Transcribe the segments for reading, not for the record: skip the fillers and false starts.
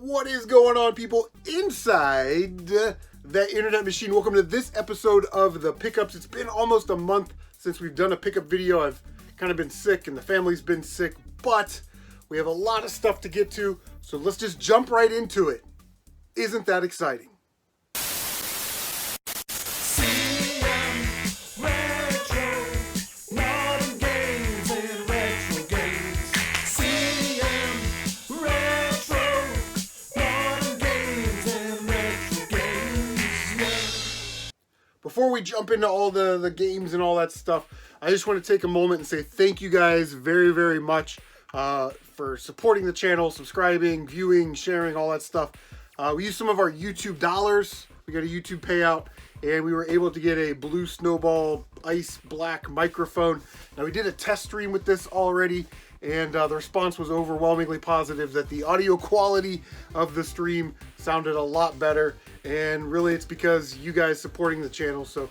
What is going on, people inside that internet machine? Welcome to this episode of the Pickups. It's been almost a month since we've done a pickup video. I've kind of been sick and the family's been sick, but we have a lot of stuff to get to, so let's just jump right into it. Isn't that exciting? Before we jump into all the games and all that stuff, I just want to take a moment and say thank you guys very, very much for supporting the channel, subscribing, viewing, sharing, all that stuff. We used some of our YouTube dollars. We got a YouTube payout, and we were able to get a Blue Snowball Ice Black microphone. Now, we did a test stream with this already, and the response was overwhelmingly positive that the audio quality of the stream sounded a lot better. And really, it's because you guys supporting the channel. So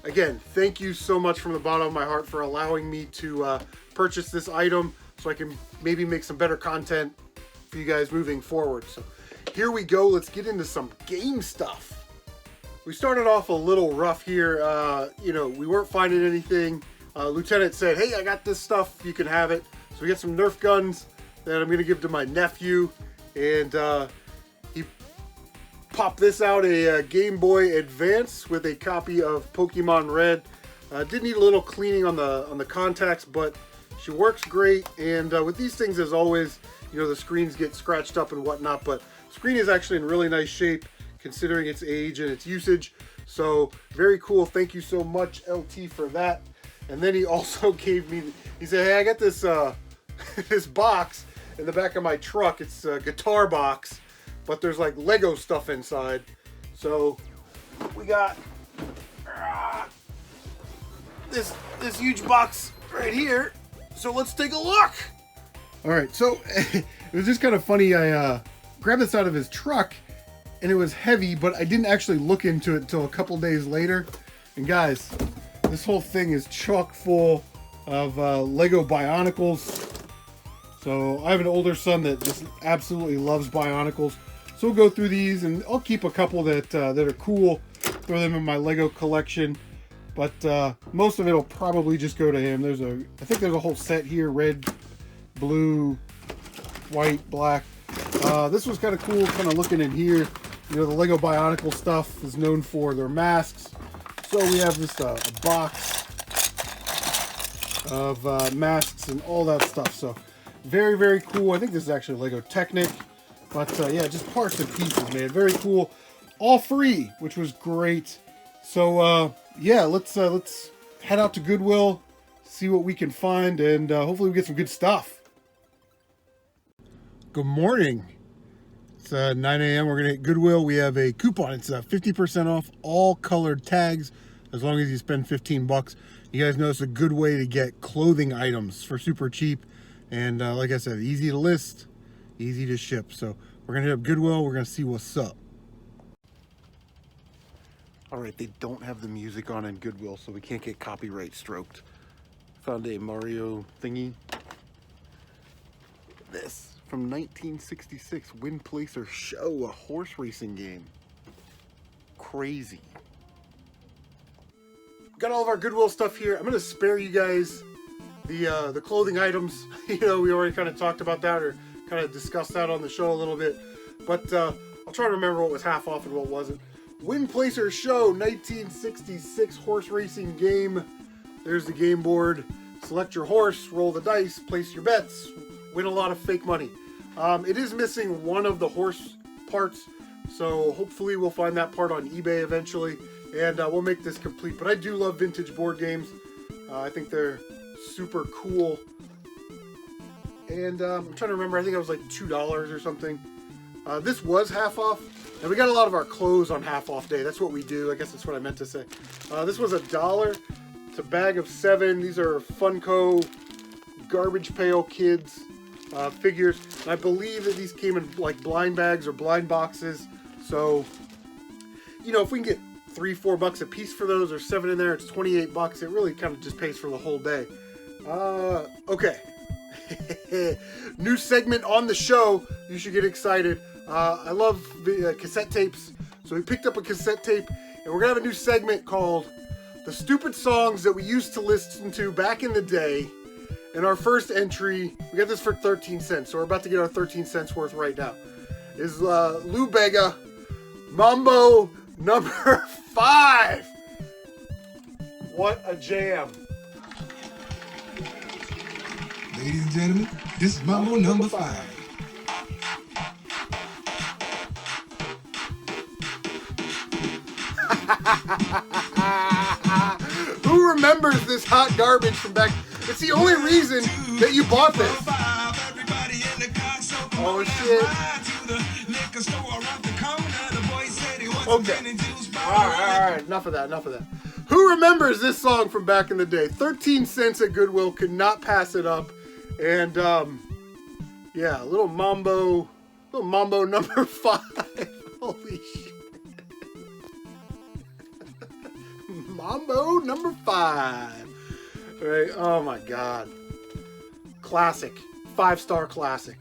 again, thank you so much from the bottom of my heart for allowing me to purchase this item so I can maybe make some better content for you guys moving forward. So here we go. Let's get into some game stuff. We started off a little rough here. We weren't finding anything. Lieutenant said, hey, I got this stuff. You can have it. So we got some Nerf guns that I'm going to give to my nephew. And he popped this out, a Game Boy Advance with a copy of Pokemon Red. Did need a little cleaning on the contacts, but she works great. And with these things, as always, the screens get scratched up and whatnot, but the screen is actually in really nice shape considering its age and its usage. So very cool. Thank you so much, LT, for that. And then he also gave me, he said, hey, I got this this box in the back of my truck. It's a guitar box, but there's like Lego stuff inside. So we got this huge box right here. So let's take a look. All right, so it was just kind of funny. I grabbed this out of his truck and it was heavy, but I didn't actually look into it until a couple days later. And guys, this whole thing is chock full of Lego Bionicles. So I have an older son that just absolutely loves Bionicles. So we'll go through these, and I'll keep a couple that are cool, throw them in my Lego collection. But most of it will probably just go to him. I think there's a whole set here: red, blue, white, black. This was kind of cool, kind of looking in here. The Lego Bionicle stuff is known for their masks. So we have this a box of masks and all that stuff. So very, very cool. I think this is actually Lego Technic. But yeah, just parts and pieces, man. Very cool. All free, which was great. So yeah, let's head out to Goodwill, see what we can find, and hopefully we get some good stuff. Good morning. It's 9 a.m. We're going to hit Goodwill. We have a coupon. It's 50% off all colored tags as long as you spend $15. You guys know it's a good way to get clothing items for super cheap. And like I said, easy to list, easy to ship. So we're going to hit up Goodwill. We're going to see what's up. All right, they don't have the music on in Goodwill, so we can't get copyright stroked. Found a Mario thingy. This. From 1966, Win Placer Show, a horse racing game. Crazy. Got all of our Goodwill stuff here. I'm going to spare you guys the clothing items. We already kind of talked about that or kind of discussed that on the show a little bit. But I'll try to remember what was half off and what wasn't. Win Placer Show, 1966 horse racing game. There's the game board. Select your horse, roll the dice, place your bets. Win a lot of fake money. It is missing one of the horse parts, so hopefully we'll find that part on eBay eventually, and we'll make this complete. But I do love vintage board games. I think they're super cool. And I'm trying to remember, I think it was like $2 or something. This was half off, and we got a lot of our clothes on half off day. That's what we do. I guess that's what I meant to say. This was $1. It's a bag of 7. These are Funko Garbage Pail Kids figures. And I believe that these came in like blind bags or blind boxes. So, if we can get $3-4 a piece for those, or 7 in there, it's $28. It really kind of just pays for the whole day. Okay. New segment on the show. You should get excited. I love the cassette tapes, so we picked up a cassette tape, and we're gonna have a new segment called The Stupid Songs That We Used to Listen to Back in the Day. And our first entry, we got this for 13 cents, so we're about to get our 13 cents worth right now, is Lou Bega, Mambo number 5. What a jam. Ladies and gentlemen, this is Mambo number 5. Who remembers this hot garbage from back? It's the only reason that you bought this. Oh shit. Okay. Alright, enough of that. Who remembers this song from back in the day? 13 cents at Goodwill, could not pass it up. And yeah, little Mambo number 5. Holy shit. Mambo number 5. Right, oh my god. Classic. 5-star classic.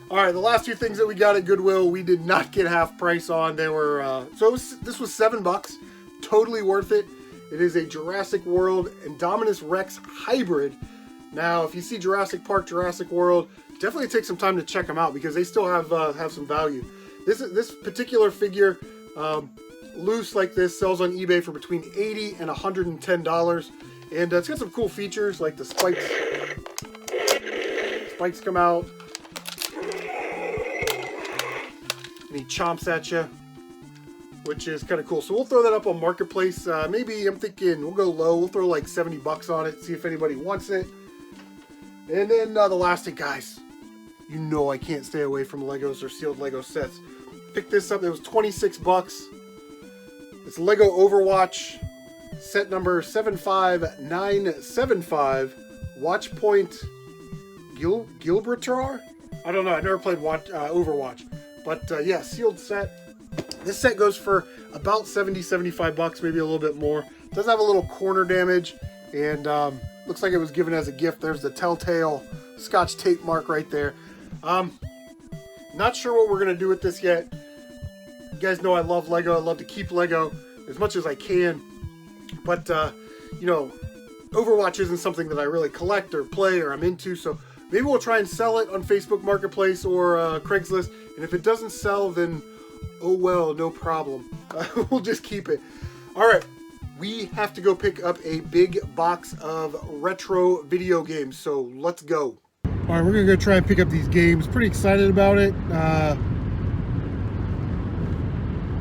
Alright, the last two things that we got at Goodwill, we did not get half price on. They were, this was $7. Totally worth it. It is a Jurassic World Indominus Rex hybrid. Now, if you see Jurassic Park, Jurassic World, definitely take some time to check them out because they still have some value. This particular figure, loose like this, sells on eBay for between $80 and $110. And it's got some cool features like the spikes. Spikes come out. And he chomps at you, which is kind of cool. So we'll throw that up on Marketplace. Maybe I'm thinking we'll go low. We'll throw like $70 on it, see if anybody wants it. And then the last thing, guys. You know I can't stay away from Legos or sealed Lego sets. Picked this up. It was $26. It's Lego Overwatch set number 75975. Watchpoint Gibraltar? I don't know. I never played Overwatch. But yeah, sealed set. This set goes for about $75, maybe a little bit more. It does have a little corner damage. And looks like it was given as a gift. There's the telltale Scotch tape mark right there. Not sure what we're going to do with this yet. You guys know I love Lego. I love to keep Lego as much as I can. But, you know, Overwatch isn't something that I really collect or play or I'm into. So maybe we'll try and sell it on Facebook Marketplace or Craigslist. And if it doesn't sell, then oh well, no problem. We'll just keep it. All right. We have to go pick up a big box of retro video games. So let's go. All right, we're going to go try and pick up these games. Pretty excited about it.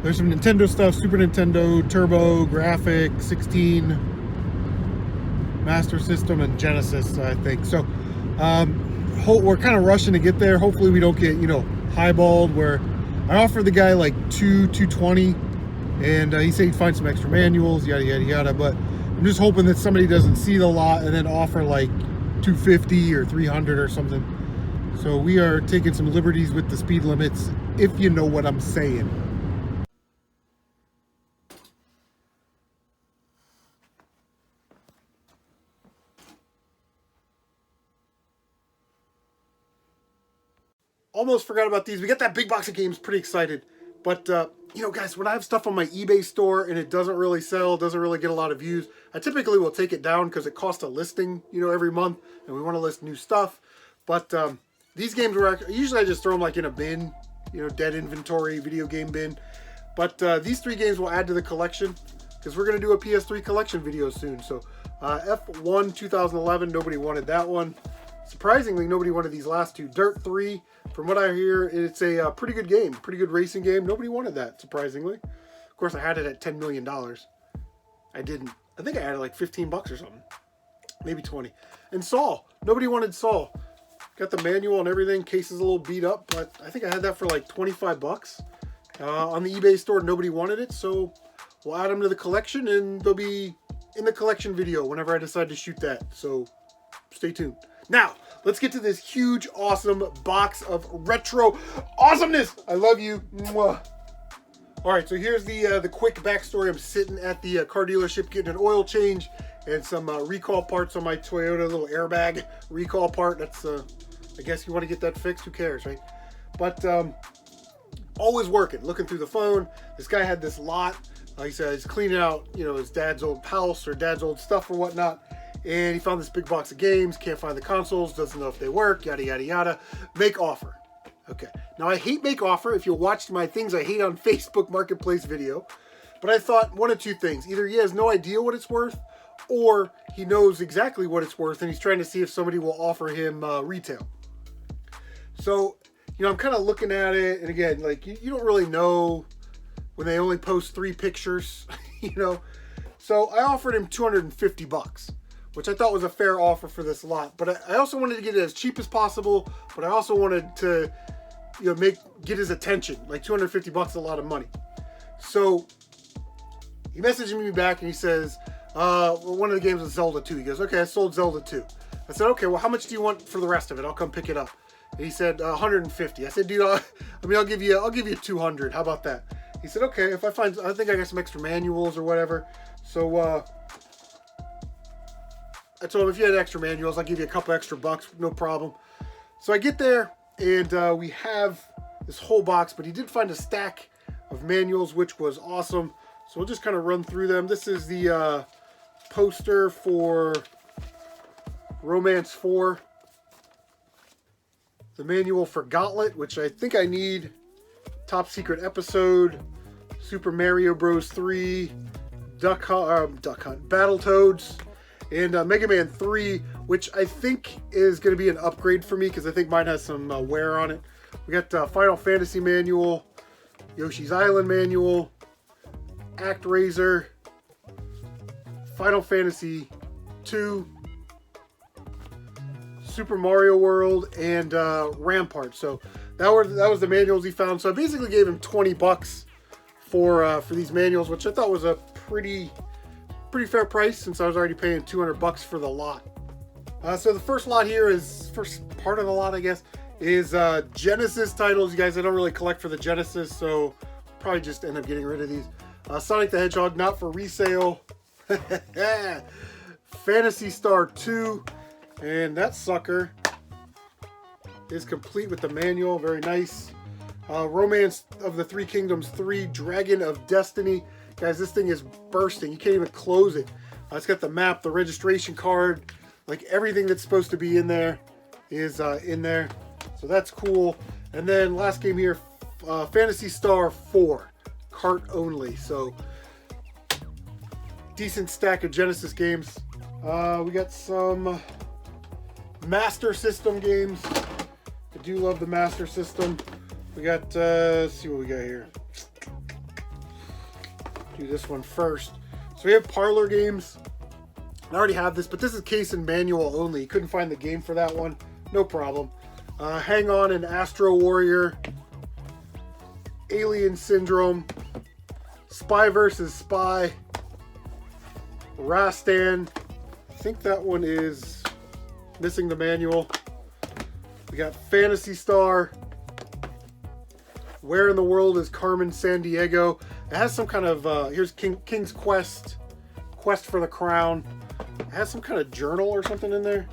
There's some Nintendo stuff, Super Nintendo, Turbo, Graphic, 16, Master System, and Genesis, I think. So we're kind of rushing to get there. Hopefully we don't get, highballed, where I offered the guy like $220, and he said he'd find some extra manuals, yada, yada, yada. But I'm just hoping that somebody doesn't see the lot and then offer like $250 or $300 or something. So we are taking some liberties with the speed limits, if you know what I'm saying. Almost forgot about these. We got that big box of games, pretty excited. But, guys, when I have stuff on my eBay store and it doesn't really sell, doesn't really get a lot of views, I typically will take it down because it costs a listing, every month, and we want to list new stuff. But these games usually I just throw them like in a bin, dead inventory, video game bin. But these 3 games will add to the collection because we're going to do a PS3 collection video soon. So F1 2011, nobody wanted that one. Surprisingly, nobody wanted these last 2. Dirt 3, from what I hear, it's a pretty good game, pretty good racing game. Nobody wanted that, surprisingly. Of course, I had it at $10 million. I didn't. I think I had it like $15 or something. Maybe 20. And Saw. Nobody wanted Saw. Got the manual and everything. Case is a little beat up, but I think I had that for like $25. On the eBay store, nobody wanted it, so we'll add them to the collection, and they'll be in the collection video whenever I decide to shoot that. So stay tuned. Now, let's get to this huge, awesome box of retro awesomeness. I love you. Mwah. All right, so here's the quick backstory. I'm sitting at the car dealership getting an oil change and some recall parts on my Toyota little airbag recall part. That's, I guess you want to get that fixed. Who cares, right? But always working, looking through the phone. This guy had this lot. He said he's cleaning out, his dad's old house or dad's old stuff or whatnot. And he found this big box of games, can't find the consoles, doesn't know if they work, yada, yada, yada. Make offer. Okay. Now, I hate make offer. If you watched my things I hate on Facebook Marketplace video. But I thought one of two things. Either he has no idea what it's worth, or he knows exactly what it's worth, and he's trying to see if somebody will offer him retail. So, I'm kind of looking at it, and again, like, you don't really know when they only post 3 pictures, So I offered him $250, which I thought was a fair offer for this lot. But I also wanted to get it as cheap as possible, but I also wanted to, get his attention. Like $250 is a lot of money. So he messaged me back and he says, one of the games is Zelda 2. He goes, okay, I sold Zelda 2. I said, okay, well, how much do you want for the rest of it? I'll come pick it up. And he said, 150. I said, dude, I'll give you 200. How about that? He said, okay, if I think I got some extra manuals or whatever. So, I told him, if you had extra manuals, I'll give you a couple extra bucks, no problem. So I get there, and we have this whole box, but he did find a stack of manuals, which was awesome. So we'll just kind of run through them. This is the poster for Romance 4. The manual for Gauntlet, which I think I need. Top Secret Episode. Super Mario Bros. 3. Duck Hunt, Battletoads. And Mega Man 3, which I think is going to be an upgrade for me because I think mine has some wear on it. We got Final Fantasy manual. Yoshi's Island manual. ActRaiser. Final Fantasy 2. Super Mario World, and Rampart. So that was the manuals he found. So I basically gave him $20 for these manuals, which I thought was a pretty fair price since I was already paying $200 for the lot. So the first lot here first part of the lot, I guess, is Genesis titles. You guys, I don't really collect for the Genesis, so probably just end up getting rid of these. Sonic the Hedgehog, not for resale. Phantasy Star 2. And that sucker is complete with the manual. Very nice. Romance of the Three Kingdoms 3, Dragon of Destiny. Guys, this thing is bursting. You can't even close it. It's got the map, the registration card. Like everything that's supposed to be in there is in there. So that's cool. And then last game here, Phantasy Star 4. Cart only. So decent stack of Genesis games. We got some Master System games. I do love the Master System. We got, let's see what we got here. Do this one first. So we have Parlor games. I already have this, but this is case and manual only. Couldn't find the game for that one. No problem. Hang On and Astro Warrior. Alien Syndrome. Spy vs. Spy. Rastan. I think that one is missing the manual. We got Phantasy Star. Where in the World is Carmen Sandiego? It has some kind of, here's King's Quest. Quest for the Crown. It has some kind of journal or something in there.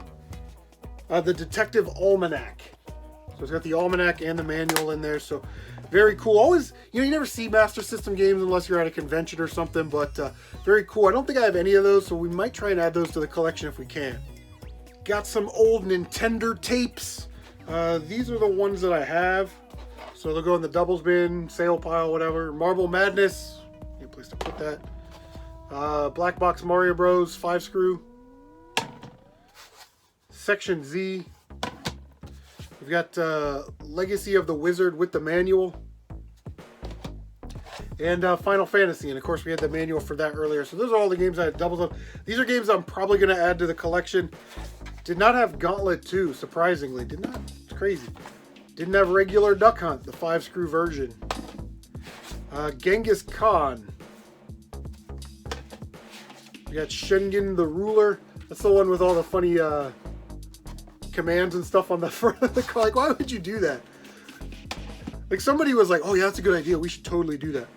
The Detective Almanac. So it's got the almanac and the manual in there. So very cool. Always, you never see Master System games unless you're at a convention or something. But very cool. I don't think I have any of those, so we might try and add those to the collection if we can. Got some old Nintendo tapes. These are the ones that I have. So they'll go in the doubles bin, sale pile, whatever. Marble Madness. Any place to put that. Black Box Mario Bros. 5-screw. Section Z. We've got Legacy of the Wizard with the manual. And Final Fantasy. And of course we had the manual for that earlier. So those are all the games I had doubles of. These are games I'm probably going to add to the collection. Did not have Gauntlet 2, surprisingly. Did not. It's crazy. Didn't have regular Duck Hunt, the 5-screw version. Genghis Khan. We got Shingen the Ruler. That's the one with all the funny commands and stuff on the front of the car. Like, why would you do that? Like, somebody was like, oh yeah, that's a good idea. We should totally do that.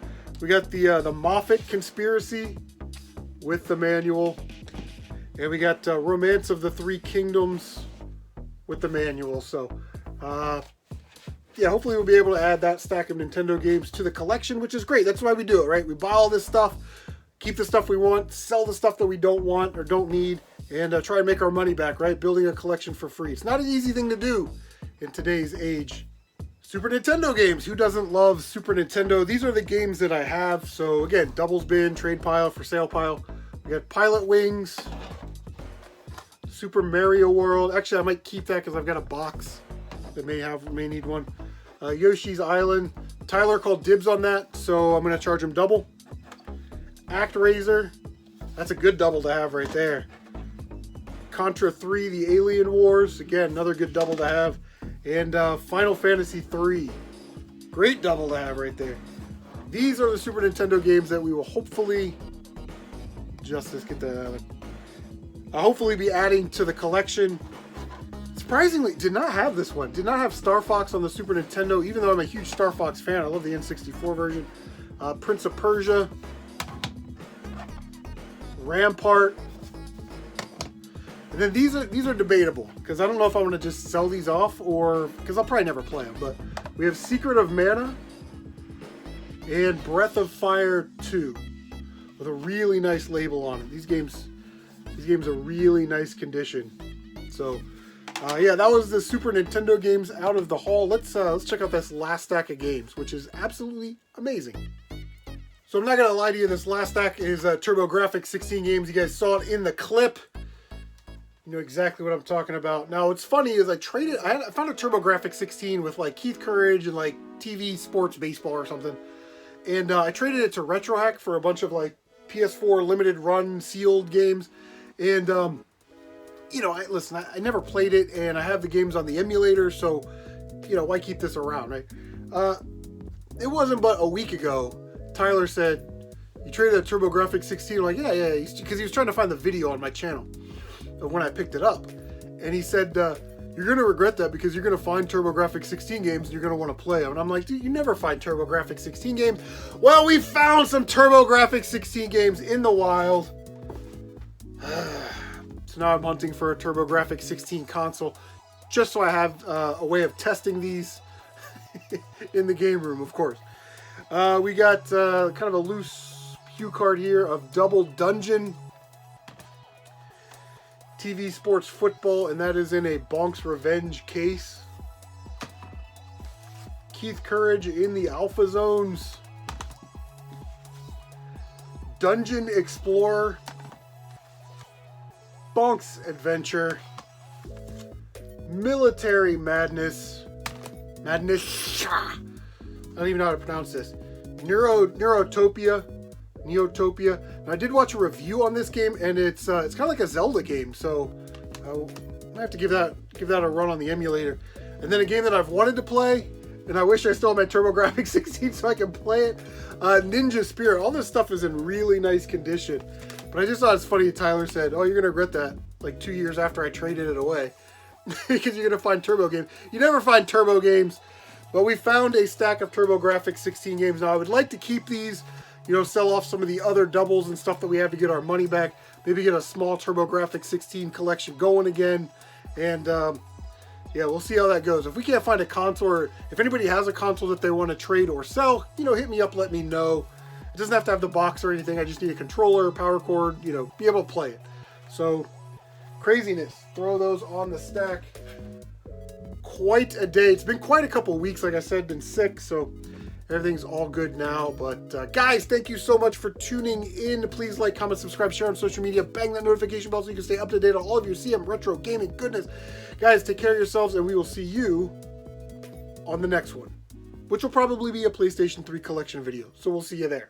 We got the Moffat Conspiracy with the manual. And we got Romance of the Three Kingdoms with the manual. So, yeah, hopefully we'll be able to add that stack of Nintendo games to the collection, which is great. That's why we do it, right? We buy all this stuff, keep the stuff we want, sell the stuff that we don't want or don't need, and try and make our money back, right? Building a collection for free. It's not an easy thing to do in today's age. Super Nintendo games. Who doesn't love Super Nintendo? These are the games that I have. So again, doubles bin, trade pile, for sale pile. We got Pilot Wings, Super Mario World. Actually, I might keep that because I've got a box that may need one. Yoshi's Island. Tyler called dibs on that, so I'm going to charge him double. ActRaiser. That's a good double to have right there. Contra 3, The Alien Wars. Again, another good double to have. And Final Fantasy 3. Great double to have right there. These are the Super Nintendo games that we will hopefully... Justice, get that out of it. Hopefully be adding to the collection. Surprisingly, did not have this one. Did not have Star Fox on the Super Nintendo, even though I'm a huge Star Fox fan. I love the N64 version. Prince of Persia. Rampart. And then these are debatable, because I don't know if I want to just sell these off, or because I'll probably never play them. But we have Secret of Mana and Breath of Fire 2 with a really nice label on it. These games are really nice condition. So yeah, that was the Super Nintendo games out of the haul. Let's check out this last stack of games, which is absolutely amazing. So I'm not gonna lie to you, this last stack is TurboGrafx-16 games. You guys saw it in the clip. You know exactly what I'm talking about. Now, what's funny is I found a TurboGrafx-16 with like Keith Courage and like TV Sports Baseball or something. And I traded it to RetroHack for a bunch of like PS4 limited run sealed games. And, you know, listen, I never played it, and I have the games on the emulator, so, you know, why keep this around, right? It wasn't but a week ago, Tyler said, you traded a TurboGrafx-16? I'm like, yeah, because he was trying to find the video on my channel of when I picked it up. And he said, you're going to regret that because you're going to find TurboGrafx-16 games and you're going to want to play them. And I'm like, dude, you never find TurboGrafx-16 games. Well, we found some TurboGrafx-16 games in the wild. So now I'm hunting for a TurboGrafx-16 console, just so I have a way of testing these in the game room, of course. We got kind of a loose cue card here of Double Dungeon, TV Sports Football, and that is in a Bonk's Revenge case. Keith Courage in the Alpha Zones. Dungeon Explorer. Bonk's Adventure. Military Madness. I don't even know how to pronounce this. Neurotopia. And I did watch a review on this game, and it's kind of like a Zelda game, so I have to give that a run on the emulator. And then a game that I've wanted to play, and I wish I still had my TurboGrafx-16 so I can play it. Ninja Spirit. All this stuff is in really nice condition. But I just thought it's funny Tyler said, oh, you're going to regret that like 2 years after I traded it away. Because you're going to find Turbo games. You never find Turbo games. But we found a stack of TurboGrafx-16 games. Now, I would like to keep these, you know, sell off some of the other doubles and stuff that we have to get our money back. Maybe get a small TurboGrafx-16 collection going again. And, yeah, we'll see how that goes. If we can't find a console, or if anybody has a console that they want to trade or sell, you know, hit me up, let me know. It doesn't have to have the box or anything. I just need a controller, power cord, you know, be able to play it. So, craziness. Throw those on the stack. Quite a day. It's been quite a couple weeks, like I said, been sick, so everything's all good now. But guys, thank you so much for tuning in. Please like, comment, subscribe, share on social media. Bang that notification bell so you can stay up to date on all of your CM retro gaming goodness. Guys, take care of yourselves, and we will see you on the next one, which will probably be a PlayStation 3 collection video. So we'll see you there.